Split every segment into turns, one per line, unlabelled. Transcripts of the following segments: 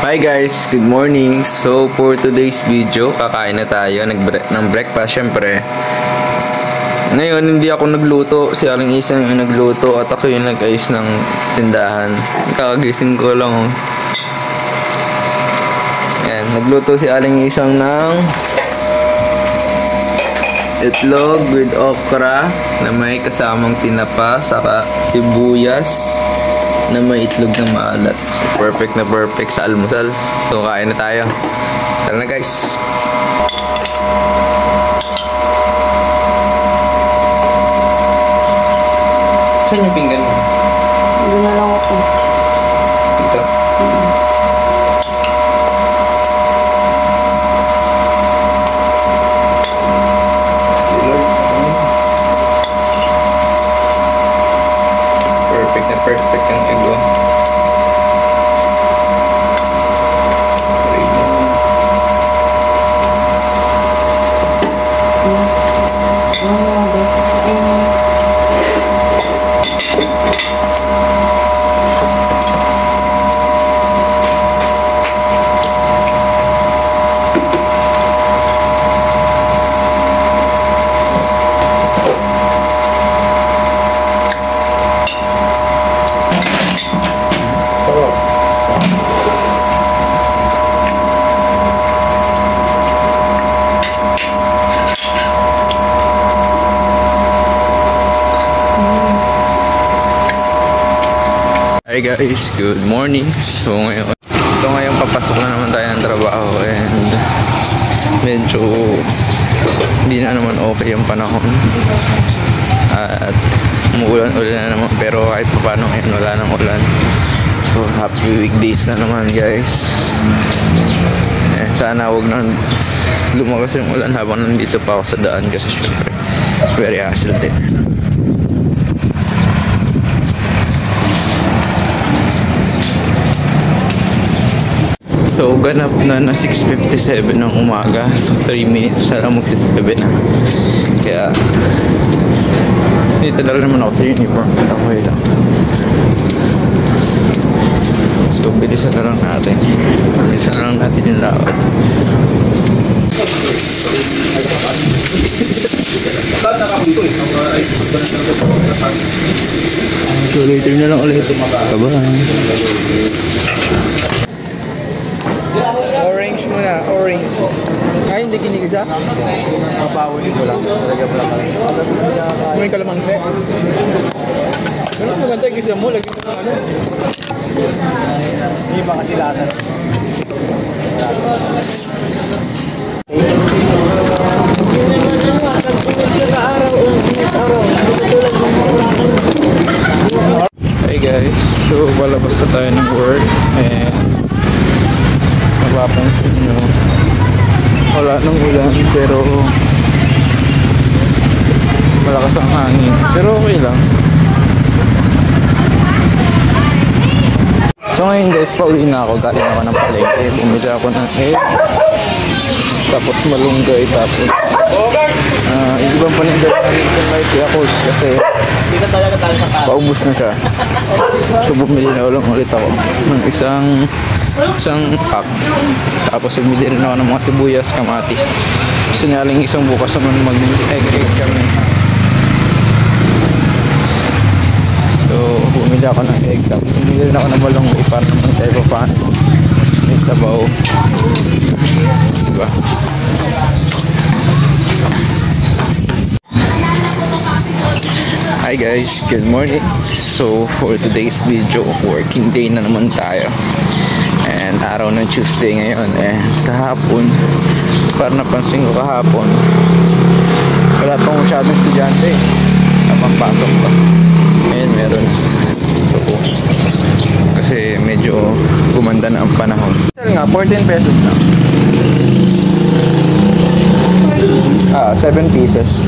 Hi guys, good morning. So for today's video, kakain na tayo ng breakfast syempre. Ngayon hindi ako nagluto, si Aling Isang yung nagluto at ako yung nag-ayos ng tindahan. Kakagising ko lang. Ayan, nagluto si Aling Isang ng itlog with okra na may kasamang tinapa saka sibuyas na may itlog ng maalat. So, perfect na perfect sa almusal. So, kain na tayo. Tara na guys. Saan yung pinggan mo?
Doon na lang ako.
Dito. Perfect na perfect ang ego. Hi guys, good morning. So ngayon papasok na naman tayo ng trabaho and medyo hindi na naman okay yung panahon at umuulan-ulan na naman, pero kahit pa paano ngayon wala nang ulan. So happy weekdays na naman guys. Sana huwag na lumakas yung ulan habang nandito pa ako sa daan kasi syempre very hassle din. So ganap na 6:57 ng umaga. So 3 minutes na lang magsisagabi na. Kaya dito na rin naman ako sa uniform. Okay lang. So bilisan na lang natin. Bilisan na lang natin yung lakad. So later na lang ulit. Bye-bye. Orange muna, orange. Ay, hindi kinigisa? Mapawin ko lang. Talaga pala ka. May kalamangse. Ganun mo ganda yung gisa mo. Lagi mo ng ano. Hindi ba kasi lasa? Hey guys, so palabas na tayo ng work and mapapansin nyo wala nang ulan pero malakas ang hangin, pero okay lang. So ngayon guys, pauwi na ako. Galing ako ng palengke, bumili ako ng egg tapos malunggay, tapos yung ibang paninda namin sa Mighty Akos kasi paubos na siya. So bumili na ulit ako ng isang pack, tapos bumili rin ako ng mga sibuyas, kamatis. Gusto niya Aling Isang bukas naman mag-egg kami. So bumili ako ng egg, tapos bumili rin ako ng malunggay para naman tayo pa paano may sabaw, diba? Hi guys, good morning. So for today's video, working day na naman tayo and araw ng Tuesday ngayon. Kahapon, para napansin ko kahapon wala pang masyadong estudyante habang pasok pa. Ngayon meron. So kasi medyo gumanda na ang panahon. Sir nga, 14 pesos na. 7 pieces.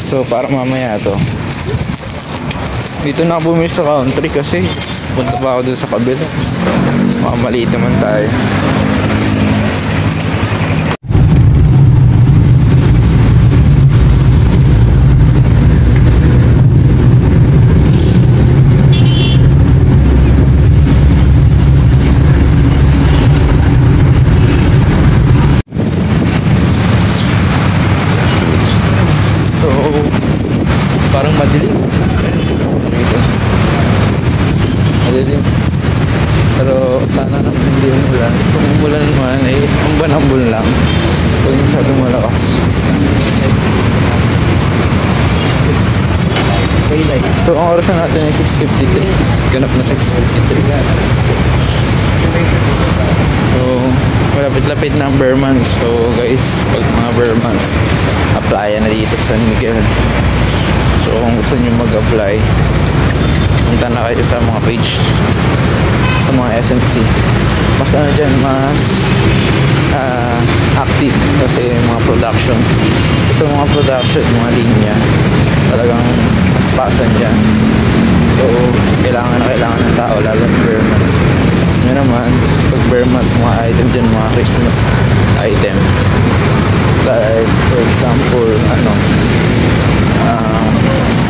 So para mamaya to, dito na ako bumili sa country kasi punta pa ako dun sa kabila. Maliit naman tayo. So, parang madilim. Dito. Madilim. Pero sana naman hindi umulan. Kung umulan naman, eh, ambon lang. Huwag masyadong malakas. So, ang oras na natin ay 6:53. Ganap na 6:53. So, malapit-lapit na ang bare months. So, guys, pag mga bare months, applyan na dito sa San Miguel. So, kung gusto nyo mag-apply, punta na kayo sa mga page sa mga SMC. Mas ano dyan, mas active kasi mga production. So, mga production, mga linya, talagang mas pasan dyan. So, kailangan ng tao, lalo na bare months. Yun naman, pag bare months, mga item dyan, mga Christmas item. Like, for example,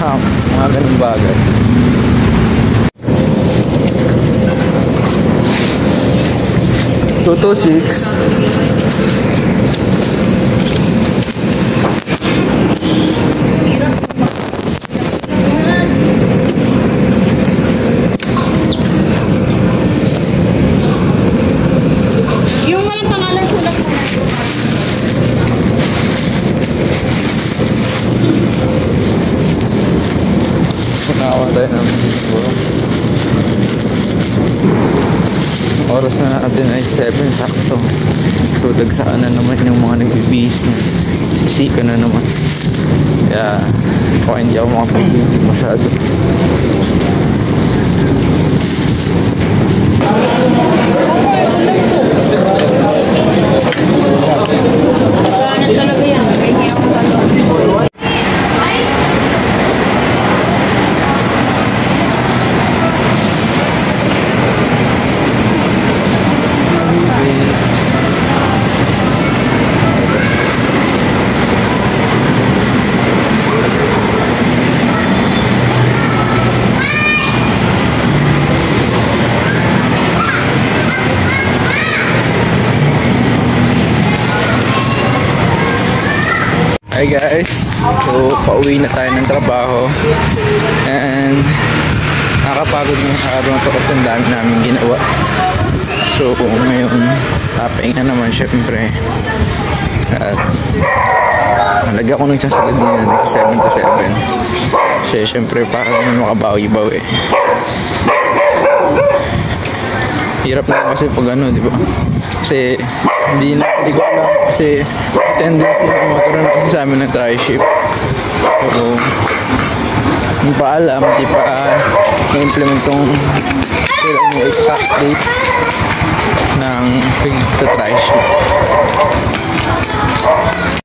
ham, mga ganun bagay. Two to 6. Oras na natin ay 7 sakto. So dagsaan na naman yung mga nagbibihis na. Sisika na naman. Kaya kung hindi ako makapag-video masyado.
Talaga yan. Kaya ako
Hi guys, so pauwi na tayo ng trabaho and nakakapagod yung araw na to kasi ang dami namin ginawa. So ngayon papahinga naman syempre at nalagyan ko ng isang salad din 7 to 7 kasi syempre para naman makabawi-bawi. Hirap na kasi pag di ba? Kasi hindi ko alam kasi tendency na magkaroon kasi sa amin ng tri-shift. So hindi pa alam, hindi pa na-implement kung kailan yung exact date ng pag-tri-shift.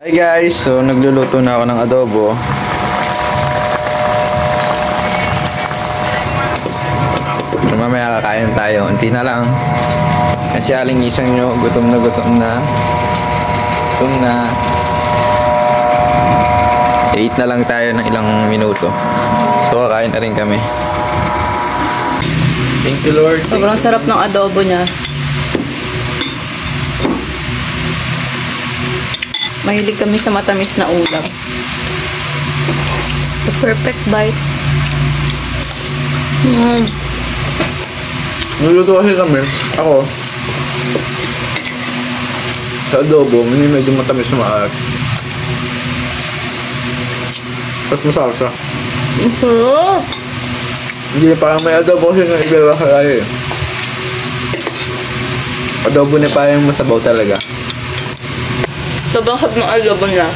Hi guys, so nagluluto na ako ng adobo. So mamaya kakain tayo, unti na lang. Kasi aling isang nyo, gutom na. Gutom na. 8 na lang tayo ng ilang minuto. So kakain na rin kami. Thank you Lord.
sobrang sarap ng adobo niya. Mahilig kami sa matamis na ulam. The perfect bite.
Nuluto kasi kami. Ako. Sa adobo, medyo matamis na maalat. Tapos masalsa. Hindi parang may adobo kasi ng iba kaya eh. Adobo na parang masabaw talaga.
Sobrang sarap ng adobo niya.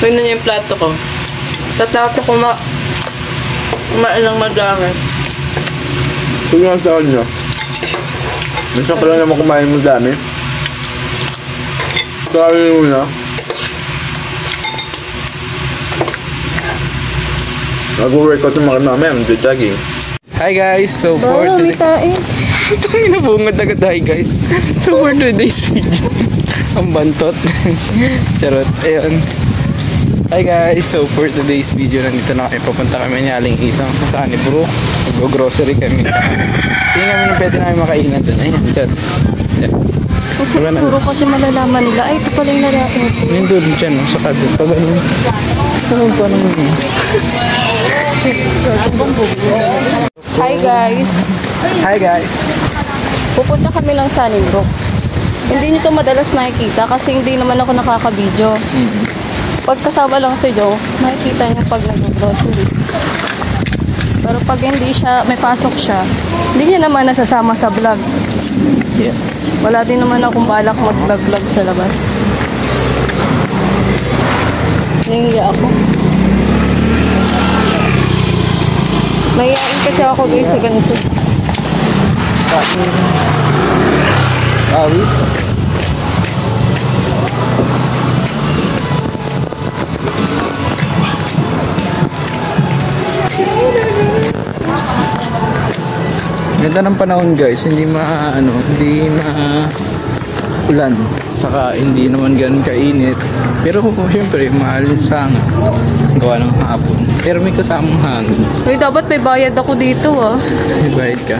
Tingnan niyo yung plato ko. Tatapos ko kumain ng madami.
Ito nga sa kanya. Gusto ko lang naman kumain mo dami. Sorry muna. Mag-workout yung mga namin. Jogging. Hi guys, so for today... Ito yung nabungad agad. Hi guys. So for today's video. Ang bantot. Charot. Ayun. Hi guys, so for today's video nandito na kami. Papunta kami ni Aling Isang sa Sunnybrook. Mag-grocery kami. Tingnan kami ng pwede namin makainan doon. Ayan, dyan.
Puro kasi malalaman nila. Ay, ito pala yung lalaki.
Yung doon dyan, sa kadun. Pag ganun. Ano pa naman eh?
Hi guys!
Hi guys!
Pupunta kami ng Sunnybrook. Hindi nyo to madalas nakikita kasi hindi naman ako nakaka-video. Pag kasama lang si Joe, makikita nyo pag nag-grocery. Pero pag hindi siya, may pasok siya, hindi niya naman nasasama sa vlog.
Yeah.
Wala din naman akong balak mag-vlog sa labas. Nahihiya ako. Mahihain kasi ako guys sa ganito.
Awis. Ganda ng panahon guys, hindi ulan, saka hindi naman ganun kainit. Pero syempre, maalinsangan gawa ng hapon. Pero may kasamang hangin.
Uy, dapat may bayad ako dito ah.
May bayad ka.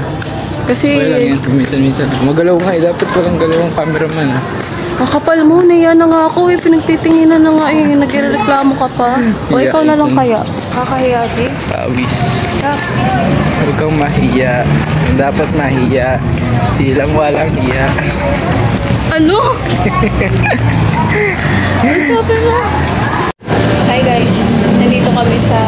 Kasi
Okay lang yan, minsan-minsan. Magalaw nga eh, dapat walang galawang cameraman ah.
makapal mo, naiya na nga ako eh. Pinagtitinginan na nga eh. Nagreklamo ka pa. O ikaw na lang kaya. Kakahiya di?
Pawis. Huwag kang mahiya. Yung dapat mahiya. Silang walang hiya.
Ano? Hi guys. Nandito kami sa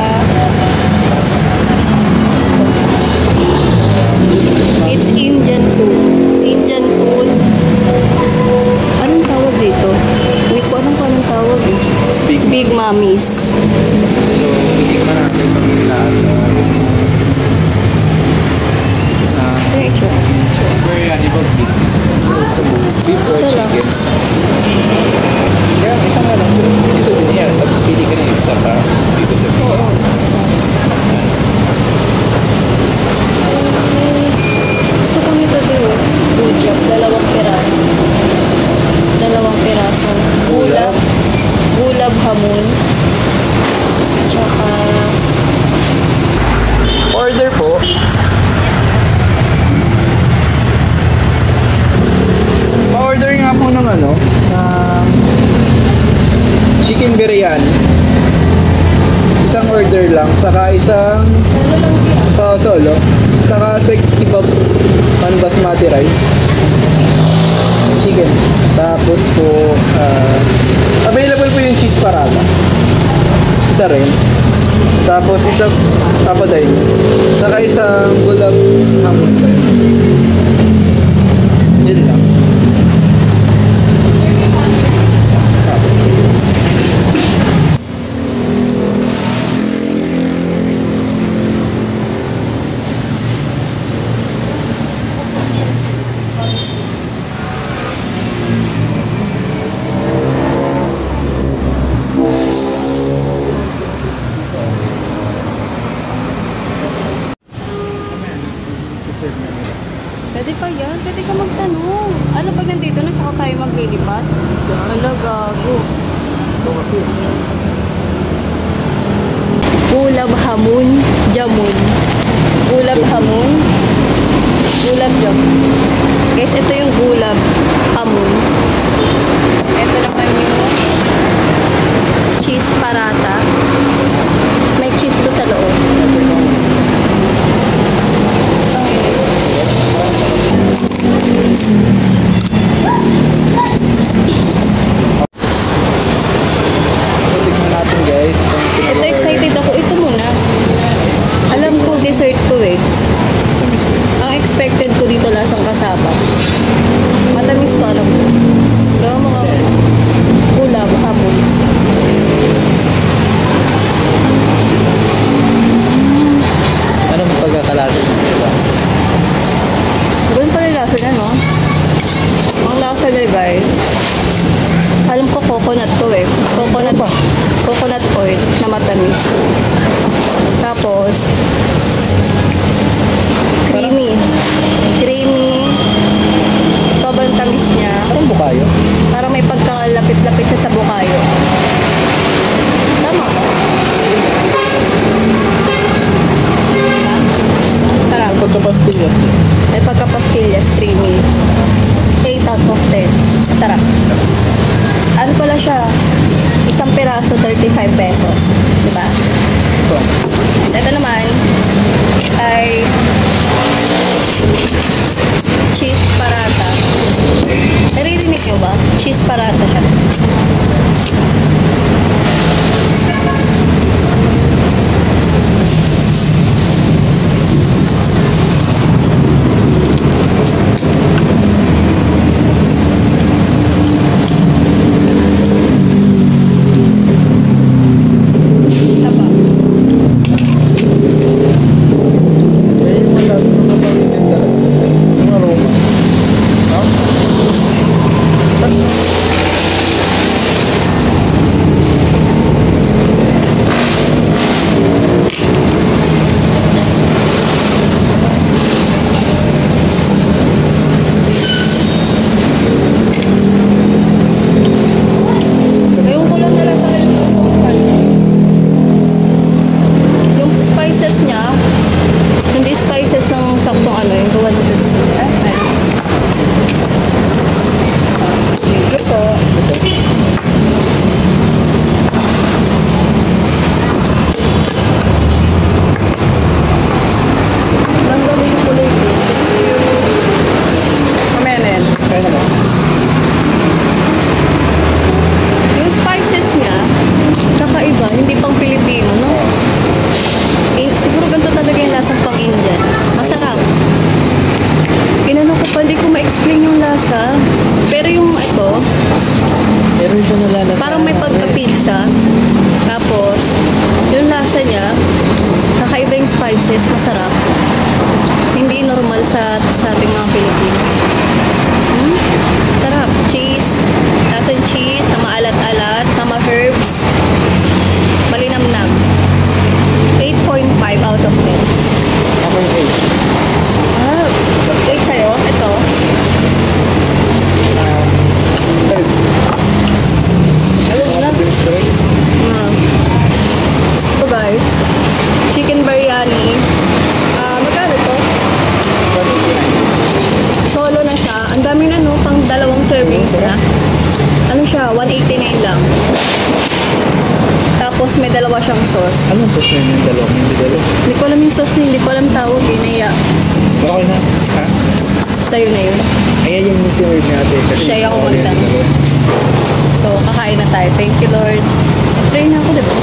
it's Indian food. Indian food. Anong tawag dito? Hindi ko alam kung anong tawag eh. Big Mommies.
So, hindi ko natin kami lahat. Biryani ba beef? Sa beef or
Isa lang.
chicken? Kaya isang nga lang. Dito din yan. Tapos pili ka na yung isa pa. Dito sa beef.
Gusto ko nito din. Rujak. Dalawang piraso. Gulab hamon. Tsaka
Order po. Pa-order nga po ng chicken biryani. Isang order lang. Saka isang solo. Saka ibang basmati rice. Chicken. Tapos po, available po yung cheese parata. Isa rin. Tapos isang papaday. Saka isang gulab hamon. Yun lang.
pwede pa yan. Pwede ka magtanong. Ano pag nandito na tsaka tayo maglilipat? Wala, gago.
Ito kasi.
Gulab hamon, jamon. Gulab hamon, gulab jamon. Guys, ito yung gulab hamon. Ito naman yung cheese parata. May cheese to sa loob.
Tignan natin guys.
Ito excited ako. Ito muna. Alam ko dessert to eh. Ang expected ko dito lasang kasaba. Matamis to alam ko. Pero mga gulab hamon. spices, masarap. Hindi normal sa ating mga Pilipino. Sarap. Cheese. Lasang cheese na maalat-alat, na ma-herbs. Malinamnam. 8.5 out of 10.
Ako yung 8.
8 sa'yo? Ito. So guys, chicken biryani. Magkano to? Solo na siya. Ang dami na no, pang dalawang servings na. Ano siya? 189 lang. Tapos may dalawa siyang sauce.
Anong sauce na yung dalawang? Hindi dalawa.
Hindi ko alam yung sauce niya, hindi ko alam tawag eh. Naiya.
Okay na. Ha?
Basta yun na yun.
Ayan yung sinurd natin.
Siya yung kumanta. So, kakain na tayo. Thank you, Lord. Pray na ako, diba?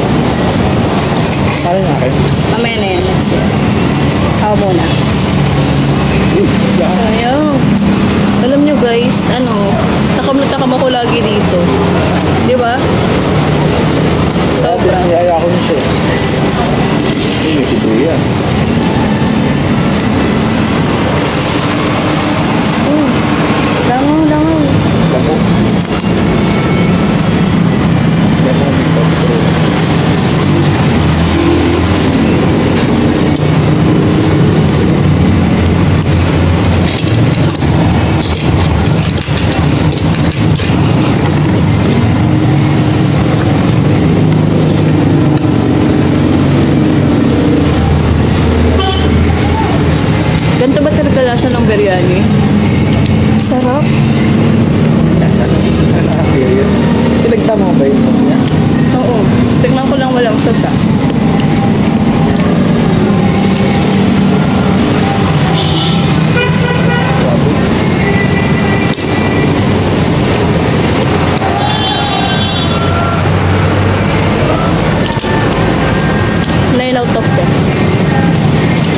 Parang na akin.
Mamaya na yan. Next year. Ako muna. So, ayun. Alam nyo guys, takam na takam ako lagi dito. Di ba? Sobra.
Niyaya ko na siya. Ay, may sibuyas.
Langaw, langaw.
Damo. Damo dito.
Ganito ba talaga lasa ng biryani? Sarap.
Lasa. Curious. Pinagsama mo ba yung sauce niya?
Oo. Tignan ko lang walang sauce ah.
Grabe.
Nine out of 10.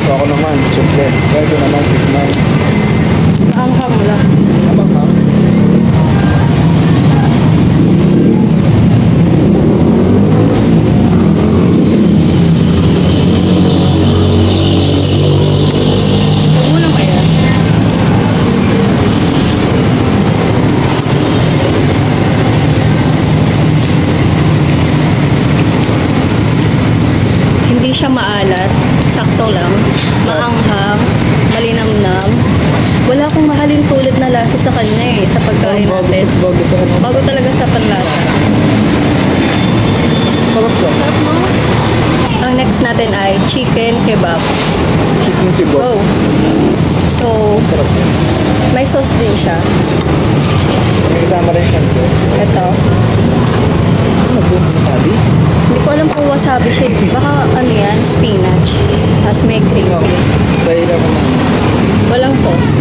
So ako naman, siyempre. Pwede naman, tignan.
Anghang lang.
Abang ha?
Huwag mo lang kaya. Hindi siya maalat. Sakto lang. Maanghang. Malinamnam. Wala akong mahalin tulad na lasa sa kanya eh. Sa pagkain natin.
Bago sa ano?
Bago talaga sa panlasa.
Sarap ka.
Sarap mo. Ang next natin ay chicken kebab.
Chicken kebab.
Go. So,
Sarap yan.
may sauce din siya.
May kasama rin siyang sauce.
Ito.
Ano po? Masabi?
Hindi ko alam kung wasabi siya. Baka ano yan, spinach. Tapos may cream.
Dahil ako na.
Walang sauce.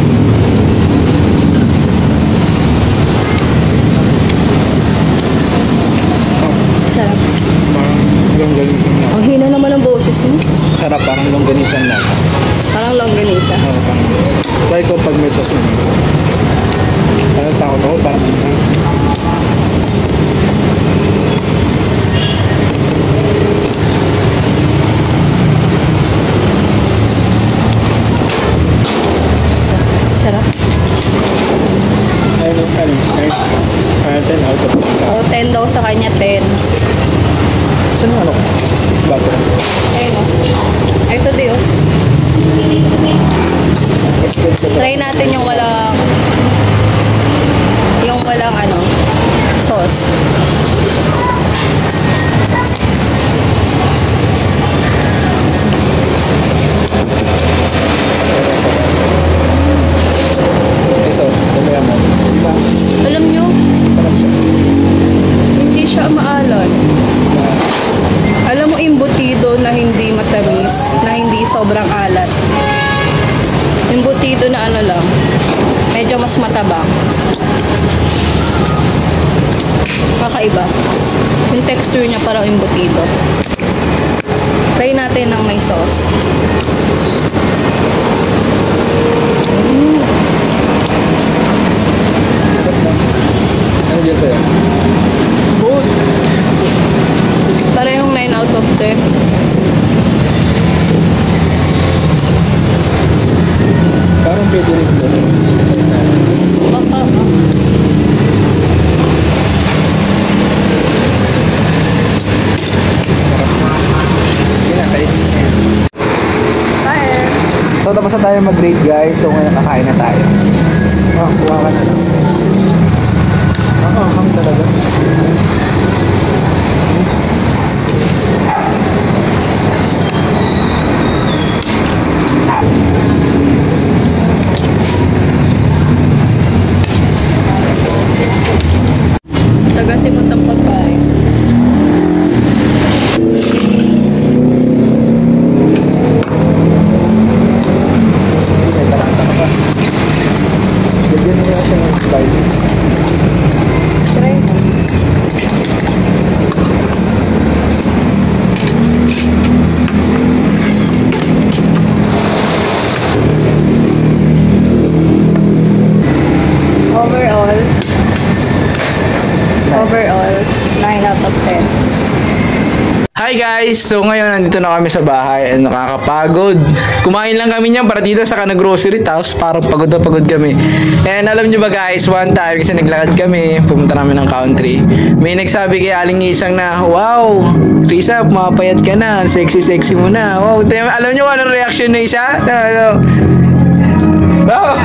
Sarap.
Parang longganisan na.
Ang hina naman ng boses mo.
Sarap, parang longganisan na.
Parang longganisa.
Oo, parang. Try ko pag may sauce naman. Parang takot ako, parang
Sarap.
ano, 10 out of 10.
O, 10 daw sa kanya, 10.
Saan yung ano ko? Baso.
Ayun o. Ay, ito di o. Try natin yung walang sauce.
May sauce. Kaya mo. Diba?
Alam nyo,
Sarap siya.
hindi siya maalat. Alam mo, imbutido na hindi matamis, na hindi sobrang alat. Imbutido na ano lang, medyo mas matabang. Kakaiba. Yung texture niya parang imbutido. Try natin ng may sauce.
Ano dyan sa'yo?
Good. Parehong 9 out of 10.
So tapos na tayo mag-grade guys. So ngayon kakain na tayo. Oh, kuha ka na lang. Hang talaga.
Tagasimot ang pagkain.
May taranta ka pa. Bigyan mo siya ng spicy.
Try mo. Overall, 9 out of 10.
Hi guys! So ngayon nandito na kami sa bahay and nakakapagod. Kumain lang kami niyan para dito saka nag-grocery tapos parang pagod na pagod kami. And alam nyo ba guys, one time kasi naglakad kami, pumunta namin ng country. May nagsabi kay Aling Isang na, wow! Risa, mapayat ka na, sexy mo na. Wow, alam nyo anong reaction na isa? Wow!